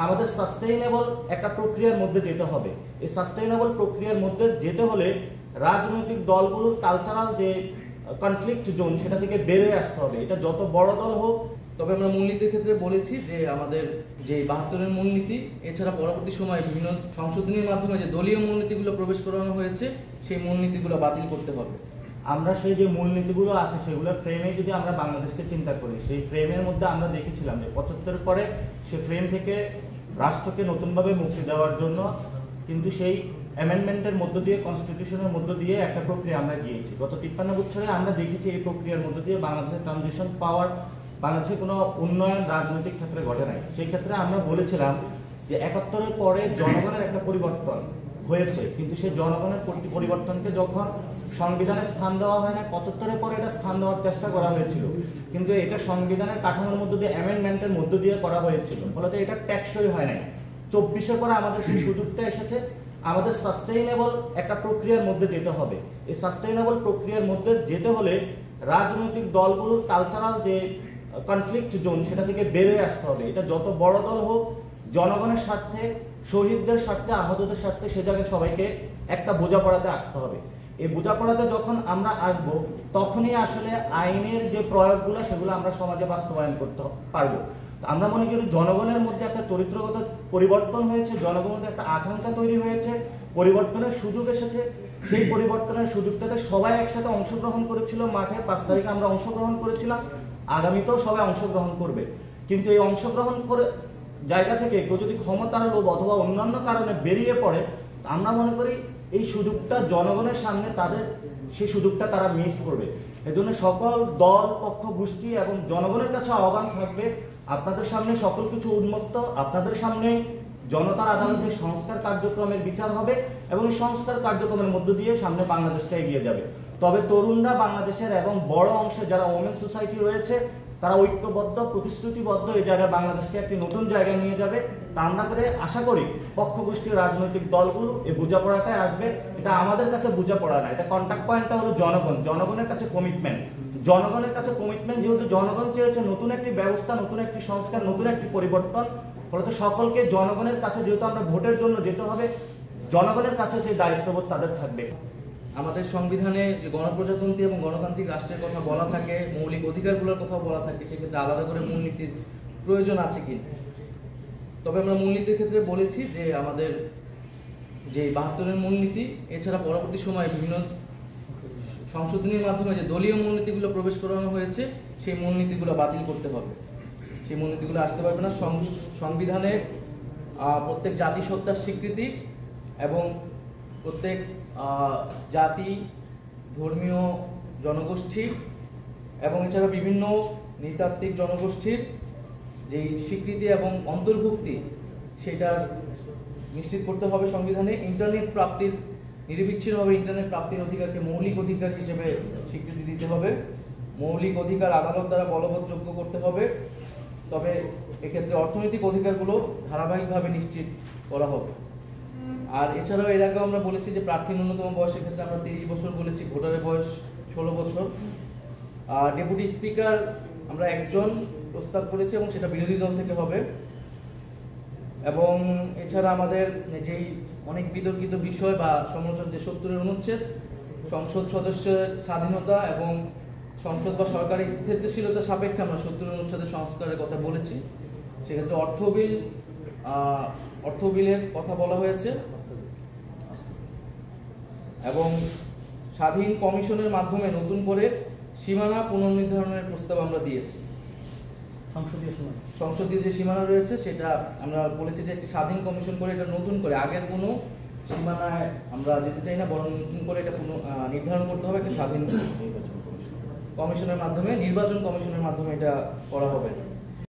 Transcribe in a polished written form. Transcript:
আমাদের সাস্টেইনেবল একটা প্রক্রিয়ার মধ্যে যেতে হবে। এই সাস্টেইনেবল প্রক্রিয়ার মধ্যে যেতে হলে রাজনৈতিক দলগুলো কালচারাল যে কনফ্লিক্ট জোন সেটা থেকে বেরিয়ে আসতে হবে। এটা যত বড় দল হোক। তবে আমরা মূলনীতির ক্ষেত্রে বলেছি যে আমাদের যে ৭২-এর মূলনীতি এছাড়া পরবর্তী সময়ে বিভিন্ন সংশোধনীর মাধ্যমে যে দলীয় মূলনীতিগুলো প্রবেশ করানো হয়েছে সেই মূলনীতিগুলো বাতিল করতে হবে। আমরা সেই যে মূলনীতিগুলো আছে সেগুলোর ফ্রেমে যদি আমরা বাংলাদেশকে চিন্তা করি, সেই ফ্রেমের মধ্যে আমরা দেখেছিলাম যে ৭৫ পরে সে ফ্রেম থেকে রাষ্ট্রকে নতুনভাবে মুক্তি দেওয়ার জন্য কিন্তু সেই অ্যামেন্ডমেন্টের মধ্য দিয়ে, কনস্টিটিউশনের মধ্য দিয়ে একটা প্রক্রিয়া আমরা গিয়েছি। গত ৫৩ বছরে আমরা দেখেছি এই প্রক্রিয়ার মধ্য দিয়ে বাংলাদেশের ট্রানজিশন পাওয়ার, বাংলাদেশে কোনো উন্নয়ন রাজনৈতিক ক্ষেত্রে ঘটে নাই। সেই ক্ষেত্রে আমরা বলেছিলাম যে ৭১-এর পরে জনগণের একটা পরিবর্তন হয়েছে, কিন্তু সেই জনগণের পরিবর্তনকে যখন সংবিধানে স্থান দেওয়া হয় না, ৭৫-এর পরে এটা স্থান দেওয়ার চেষ্টা করা হয়েছিল, কিন্তু এটা সংবিধানের কাঠামোর মধ্য দিয়ে অ্যামেন্ডমেন্টের মধ্য দিয়ে করা হয়েছিল, ফলত এটা টেকসই হয় নাই। ২৪-এর পরে আমাদের সেই সুযোগটা এসেছে। আমাদের সাস্টেইনেবল একটা প্রক্রিয়ার মধ্যে যেতে হবে। এই সাস্টেইনেবল প্রক্রিয়ার মধ্যে যেতে হলে রাজনৈতিক দলগুলোর কালচারাল যে কনফ্লিক্ট জোন সেটা থেকে বেরিয়ে আসতে হবে। এটা যত বড় দল হোক, জনগণের স্বার্থে, শহীদদের স্বার্থে, আহতদের স্বার্থে সে জায়গায় সবাইকে একটা বোঝাপড়াতে আসতে হবে। এই বোঝাপড়াতে যখন আমরা আসব তখনই আসলে আইনের যে প্রয়োগগুলো সেগুলো আমরা সমাজে বাস্তবায়ন করতে পারবো। আমরা মনে করি জনগণের মধ্যে একটা চরিত্রগত পরিবর্তন হয়েছে, জনগণের একটা আকাঙ্ক্ষা তৈরি হয়েছে, পরিবর্তনের সুযোগ এসেছে। সেই পরিবর্তনের সুযোগটাতে সবাই একসাথে অংশগ্রহণ করেছিল। মাঠে ৫ তারিখে আমরা অংশগ্রহণ করেছিলাম, আগামীতেও সবাই অংশগ্রহণ করবে। কিন্তু এই অংশগ্রহণ করে জায়গা থেকে কেউ যদি ক্ষমতার লোভ অথবা অন্যান্য কারণে বেরিয়ে পড়ে, আমরা মনে করি এই সুযোগটা জনগণের সামনে তাদের সেই সুযোগটা তারা মিস করবে। এজন্য সকল দল, পক্ষ, গোষ্ঠী এবং জনগণের কাছে আহ্বান থাকবে, আপনাদের সামনে সকল কিছু উন্মুক্ত, আপনাদের সামনে জনতার আদালতে সংস্কার কার্যক্রমের বিচার হবে এবং এই সংস্কার কার্যক্রমের মধ্য দিয়ে সামনে বাংলাদেশটা এগিয়ে যাবে। তবে তরুণরা বাংলাদেশের এবং বড় অংশে যারা ওমেন সোসাইটি রয়েছে তারা ঐক্যবদ্ধ, প্রতিশ্রুতিবদ্ধ এই জায়গায় বাংলাদেশকে একটি নতুন জায়গায় নিয়ে যাবে। তা আমরা করে আশা করি পক্ষ গোষ্ঠীর রাজনৈতিক দলগুলো এই বোঝাপড়াটায় আসবে। এটা আমাদের কাছে বোঝাপড়া না, এটা কন্ট্যাক্ট পয়েন্টটা হলো জনগণ, জনগণের কাছে কমিটমেন্ট। জনগণের কাছে কমিটমেন্ট যেহেতু জনগণ চেয়েছে নতুন একটি ব্যবস্থা, নতুন একটি সংস্কার, নতুন একটি পরিবর্তন, ফলত সকলকে জনগণের কাছে যেহেতু আমরা ভোটের জন্য যেতে হবে, জনগণের কাছে সেই দায়িত্ববোধ তাদের থাকবে। আমাদের সংবিধানে যে গণপ্রজাতন্ত্রী এবং গণতান্ত্রিক রাষ্ট্রের কথা বলা থাকে, মৌলিক অধিকারগুলোর কথা বলা থাকে, সেক্ষেত্রে আলাদা করে মূলনীতির প্রয়োজন আছে কি। তবে আমরা মূলনীতির ক্ষেত্রে বলেছি যে আমাদের যে ৭২-এর মূলনীতি এছাড়া পরবর্তী সময়ে বিভিন্ন সংশোধনীর মাধ্যমে যে দলীয় মূলনীতিগুলো প্রবেশ করানো হয়েছে সেই মূলনীতিগুলো বাতিল করতে হবে। সেই মূলনীতিগুলো আসতে পারবে না। সংবিধানে প্রত্যেক জাতিসত্তার স্বীকৃতি এবং প্রত্যেক জাতি, ধর্মীয় জনগোষ্ঠী এবং এছাড়া বিভিন্ন নৃতাত্ত্বিক জনগোষ্ঠীর যেই স্বীকৃতি এবং অন্তর্ভুক্তি সেটা নিশ্চিত করতে হবে সংবিধানে। ইন্টারনেট প্রাপ্তির, নিরবিচ্ছিন্নভাবে ইন্টারনেট প্রাপ্তির অধিকারকে মৌলিক অধিকার হিসেবে স্বীকৃতি দিতে হবে। মৌলিক অধিকার আদালত দ্বারা বলবৎযোগ্য করতে হবে। তবে এক্ষেত্রে অর্থনৈতিক অধিকারগুলো ধারাবাহিকভাবে নিশ্চিত করা হবে। আর এছাড়াও এর আগে আমরা বলেছি যে প্রার্থীর ন্যূনতম বয়সের ক্ষেত্রে আমরা ৩০ বছর বলেছি, ভোটারের বয়স ১৬ বছর। ডেপুটি স্পিকার আমরা একজন প্রস্তাব করেছি এবং সেটা বিরোধী দল থেকে হবে। এবং এছাড়া আমাদের যেই অনেক বিতর্কিত বিষয় বা সমালোচনা যে ৭০-এর অনুচ্ছেদ, সংসদ সদস্যের স্বাধীনতা এবং সংসদ বা সরকারের স্থিতিশীলতা সাপেক্ষে আমরা ৭০ অনুচ্ছেদের সংস্কারের কথা বলেছি। সেক্ষেত্রে অর্থ বিলের কথা বলা হয়েছে এবং স্বাধীন কমিশনের মাধ্যমে নতুন করে সীমানা পুনর্নির্ধারণের প্রস্তাব আমরা দিয়েছি। সংসদীয় যে সীমানা রয়েছে সেটা আমরা বলেছি যে একটি স্বাধীন কমিশন করে এটা নতুন করে, আগের কোনো সীমানায় আমরা যেতে চাই না, বরং নতুন করে এটা নির্ধারণ করতে হবে একটা স্বাধীন কমিশনের মাধ্যমে, নির্বাচন কমিশনের মাধ্যমে এটা করা হবে।